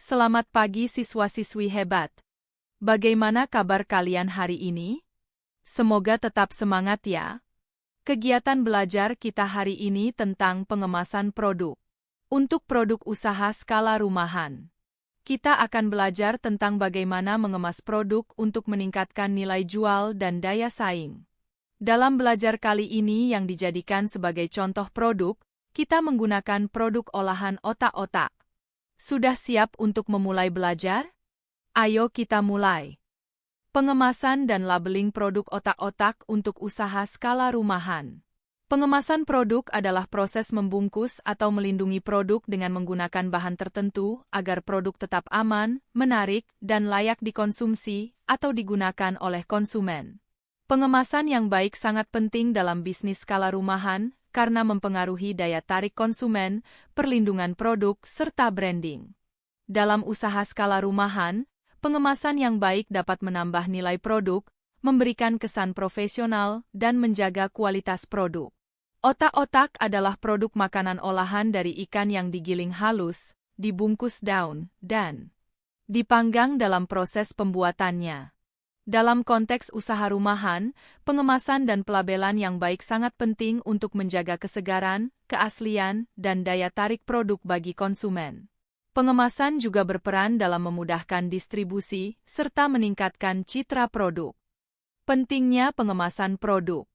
Selamat pagi siswa-siswi hebat. Bagaimana kabar kalian hari ini? Semoga tetap semangat ya. Kegiatan belajar kita hari ini tentang pengemasan produk. Untuk produk usaha skala rumahan. Kita akan belajar tentang bagaimana mengemas produk untuk meningkatkan nilai jual dan daya saing. Dalam belajar kali ini yang dijadikan sebagai contoh produk, kita menggunakan produk olahan otak-otak. Sudah siap untuk memulai belajar? Ayo kita mulai. Pengemasan dan labeling produk otak-otak untuk usaha skala rumahan. Pengemasan produk adalah proses membungkus atau melindungi produk dengan menggunakan bahan tertentu agar produk tetap aman, menarik, dan layak dikonsumsi atau digunakan oleh konsumen. Pengemasan yang baik sangat penting dalam bisnis skala rumahan, karena mempengaruhi daya tarik konsumen, perlindungan produk, serta branding. Dalam usaha skala rumahan, pengemasan yang baik dapat menambah nilai produk, memberikan kesan profesional, dan menjaga kualitas produk. Otak-otak adalah produk makanan olahan dari ikan yang digiling halus, dibungkus daun, dan dipanggang dalam proses pembuatannya. Dalam konteks usaha rumahan, pengemasan dan pelabelan yang baik sangat penting untuk menjaga kesegaran, keaslian, dan daya tarik produk bagi konsumen. Pengemasan juga berperan dalam memudahkan distribusi serta meningkatkan citra produk. Pentingnya pengemasan produk.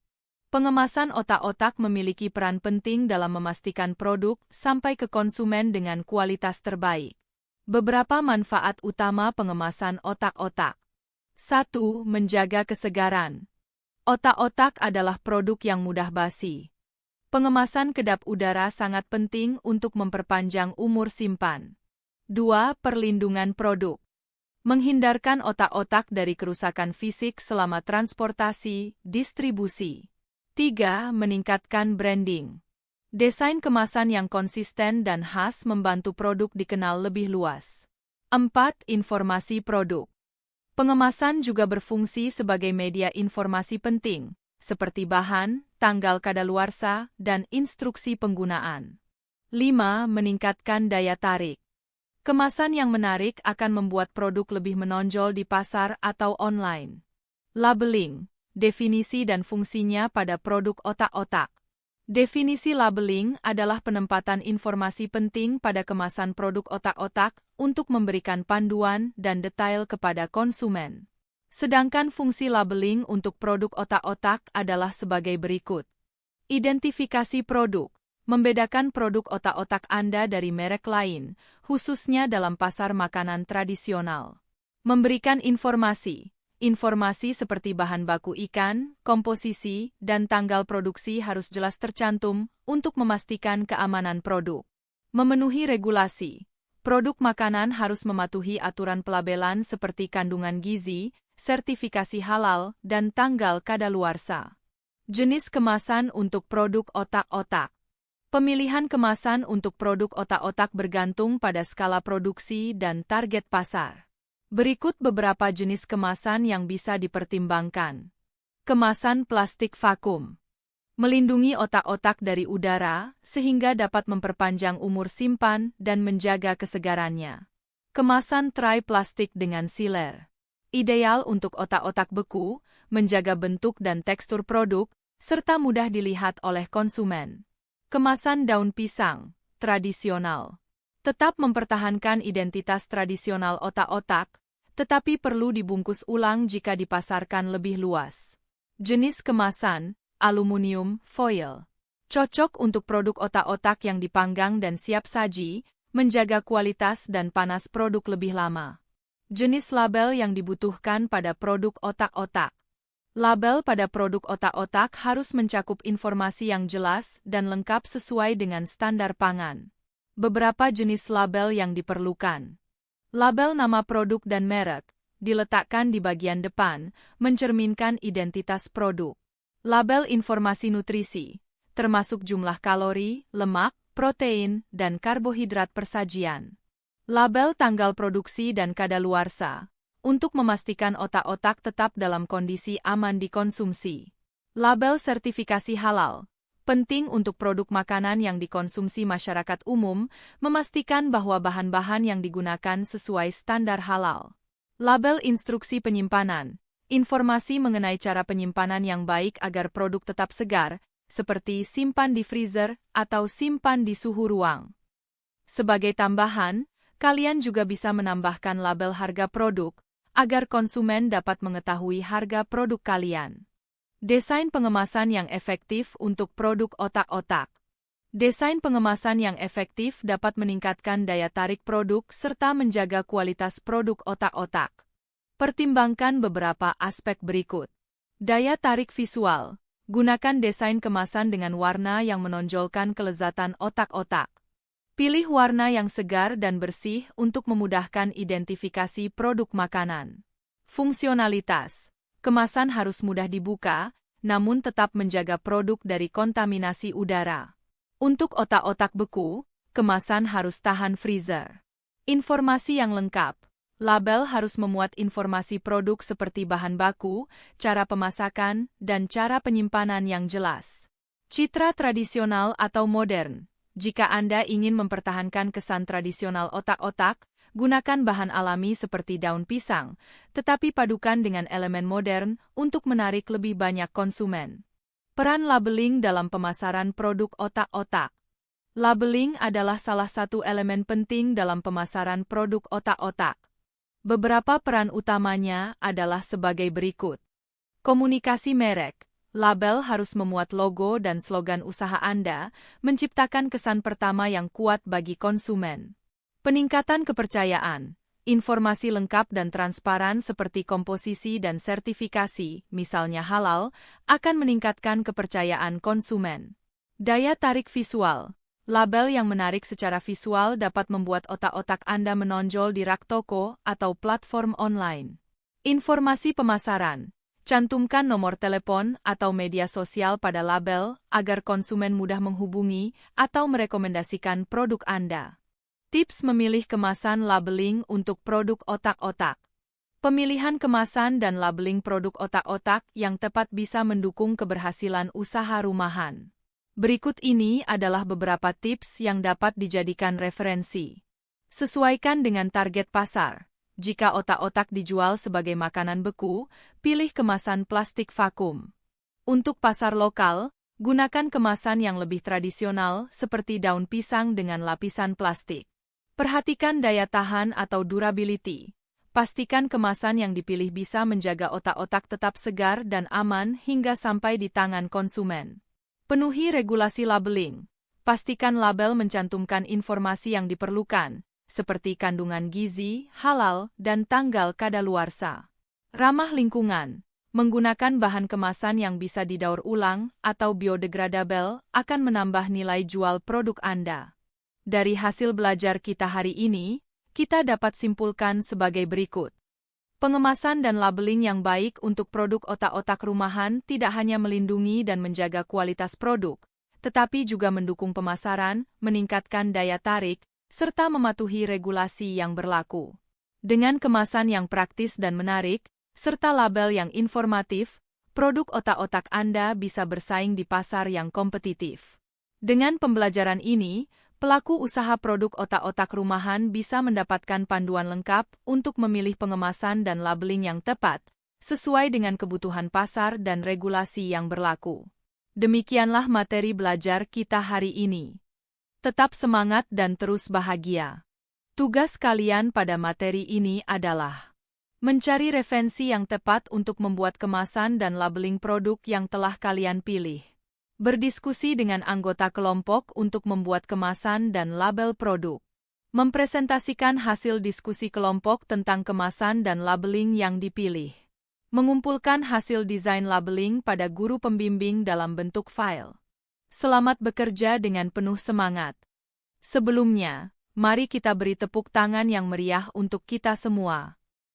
Pengemasan otak-otak memiliki peran penting dalam memastikan produk sampai ke konsumen dengan kualitas terbaik. Beberapa manfaat utama pengemasan otak-otak. 1. Menjaga kesegaran. Otak-otak adalah produk yang mudah basi. Pengemasan kedap udara sangat penting untuk memperpanjang umur simpan. 2. Perlindungan produk. Menghindarkan otak-otak dari kerusakan fisik selama transportasi, distribusi. 3. Meningkatkan branding. Desain kemasan yang konsisten dan khas membantu produk dikenal lebih luas. 4. Informasi produk. Pengemasan juga berfungsi sebagai media informasi penting, seperti bahan, tanggal kadaluarsa, dan instruksi penggunaan. 5. Meningkatkan daya tarik. Kemasan yang menarik akan membuat produk lebih menonjol di pasar atau online. Labeling, definisi dan fungsinya pada produk otak-otak. Definisi labeling adalah penempatan informasi penting pada kemasan produk otak-otak untuk memberikan panduan dan detail kepada konsumen. Sedangkan fungsi labeling untuk produk otak-otak adalah sebagai berikut. Identifikasi produk. Membedakan produk otak-otak Anda dari merek lain, khususnya dalam pasar makanan tradisional. Memberikan informasi. Informasi seperti bahan baku ikan, komposisi, dan tanggal produksi harus jelas tercantum untuk memastikan keamanan produk. Memenuhi regulasi. Produk makanan harus mematuhi aturan pelabelan seperti kandungan gizi, sertifikasi halal, dan tanggal kadaluarsa. Jenis kemasan untuk produk otak-otak. Pemilihan kemasan untuk produk otak-otak bergantung pada skala produksi dan target pasar. Berikut beberapa jenis kemasan yang bisa dipertimbangkan. Kemasan plastik vakum. Melindungi otak-otak dari udara, sehingga dapat memperpanjang umur simpan dan menjaga kesegarannya. Kemasan tray plastik dengan sealer. Ideal untuk otak-otak beku, menjaga bentuk dan tekstur produk, serta mudah dilihat oleh konsumen. Kemasan daun pisang, tradisional. Tetap mempertahankan identitas tradisional otak-otak, tetapi perlu dibungkus ulang jika dipasarkan lebih luas. Jenis kemasan, aluminium, foil. Cocok untuk produk otak-otak yang dipanggang dan siap saji, menjaga kualitas dan panas produk lebih lama. Jenis label yang dibutuhkan pada produk otak-otak. Label pada produk otak-otak harus mencakup informasi yang jelas dan lengkap sesuai dengan standar pangan. Beberapa jenis label yang diperlukan. Label nama produk dan merek, diletakkan di bagian depan, mencerminkan identitas produk. Label informasi nutrisi, termasuk jumlah kalori, lemak, protein, dan karbohidrat persajian. Label tanggal produksi dan kadaluarsa, untuk memastikan otak-otak tetap dalam kondisi aman dikonsumsi. Label sertifikasi halal, Penting untuk produk makanan yang dikonsumsi masyarakat umum, memastikan bahwa bahan-bahan yang digunakan sesuai standar halal. Label instruksi penyimpanan. Informasi mengenai cara penyimpanan yang baik agar produk tetap segar, seperti simpan di freezer atau simpan di suhu ruang. Sebagai tambahan, kalian juga bisa menambahkan label harga produk, agar konsumen dapat mengetahui harga produk kalian. Desain pengemasan yang efektif untuk produk otak-otak. Desain pengemasan yang efektif dapat meningkatkan daya tarik produk serta menjaga kualitas produk otak-otak. Pertimbangkan beberapa aspek berikut. Daya tarik visual. Gunakan desain kemasan dengan warna yang menonjolkan kelezatan otak-otak. Pilih warna yang segar dan bersih untuk memudahkan identifikasi produk makanan. Fungsionalitas. Kemasan harus mudah dibuka, namun tetap menjaga produk dari kontaminasi udara. Untuk otak-otak beku, kemasan harus tahan freezer. Informasi yang lengkap. Label harus memuat informasi produk seperti bahan baku, cara pemasakan, dan cara penyimpanan yang jelas. Citra tradisional atau modern. Jika Anda ingin mempertahankan kesan tradisional otak-otak, gunakan bahan alami seperti daun pisang, tetapi padukan dengan elemen modern untuk menarik lebih banyak konsumen. Peran labeling dalam pemasaran produk otak-otak. Labeling adalah salah satu elemen penting dalam pemasaran produk otak-otak. Beberapa peran utamanya adalah sebagai berikut. Komunikasi merek. Label harus memuat logo dan slogan usaha Anda, menciptakan kesan pertama yang kuat bagi konsumen. Peningkatan kepercayaan. Informasi lengkap dan transparan seperti komposisi dan sertifikasi, misalnya halal, akan meningkatkan kepercayaan konsumen. Daya tarik visual. Label yang menarik secara visual dapat membuat otak-otak Anda menonjol di rak toko atau platform online. Informasi pemasaran. Cantumkan nomor telepon atau media sosial pada label agar konsumen mudah menghubungi atau merekomendasikan produk Anda. Tips memilih kemasan labeling untuk produk otak-otak. Pemilihan kemasan dan labeling produk otak-otak yang tepat bisa mendukung keberhasilan usaha rumahan. Berikut ini adalah beberapa tips yang dapat dijadikan referensi. Sesuaikan dengan target pasar. Jika otak-otak dijual sebagai makanan beku, pilih kemasan plastik vakum. Untuk pasar lokal, gunakan kemasan yang lebih tradisional seperti daun pisang dengan lapisan plastik. Perhatikan daya tahan atau durability. Pastikan kemasan yang dipilih bisa menjaga otak-otak tetap segar dan aman hingga sampai di tangan konsumen. Penuhi regulasi labeling. Pastikan label mencantumkan informasi yang diperlukan, seperti kandungan gizi, halal, dan tanggal kadaluarsa. Ramah lingkungan. Menggunakan bahan kemasan yang bisa didaur ulang atau biodegradable akan menambah nilai jual produk Anda. Dari hasil belajar kita hari ini, kita dapat simpulkan sebagai berikut. Pengemasan dan labeling yang baik untuk produk otak-otak rumahan tidak hanya melindungi dan menjaga kualitas produk, tetapi juga mendukung pemasaran, meningkatkan daya tarik, serta mematuhi regulasi yang berlaku. Dengan kemasan yang praktis dan menarik, serta label yang informatif, produk otak-otak Anda bisa bersaing di pasar yang kompetitif. Dengan pembelajaran ini, pelaku usaha produk otak-otak rumahan bisa mendapatkan panduan lengkap untuk memilih pengemasan dan labeling yang tepat, sesuai dengan kebutuhan pasar dan regulasi yang berlaku. Demikianlah materi belajar kita hari ini. Tetap semangat dan terus bahagia. Tugas kalian pada materi ini adalah mencari referensi yang tepat untuk membuat kemasan dan labeling produk yang telah kalian pilih. Berdiskusi dengan anggota kelompok untuk membuat kemasan dan label produk. Mempresentasikan hasil diskusi kelompok tentang kemasan dan labeling yang dipilih. Mengumpulkan hasil desain labeling pada guru pembimbing dalam bentuk file. Selamat bekerja dengan penuh semangat. Sebelumnya, mari kita beri tepuk tangan yang meriah untuk kita semua.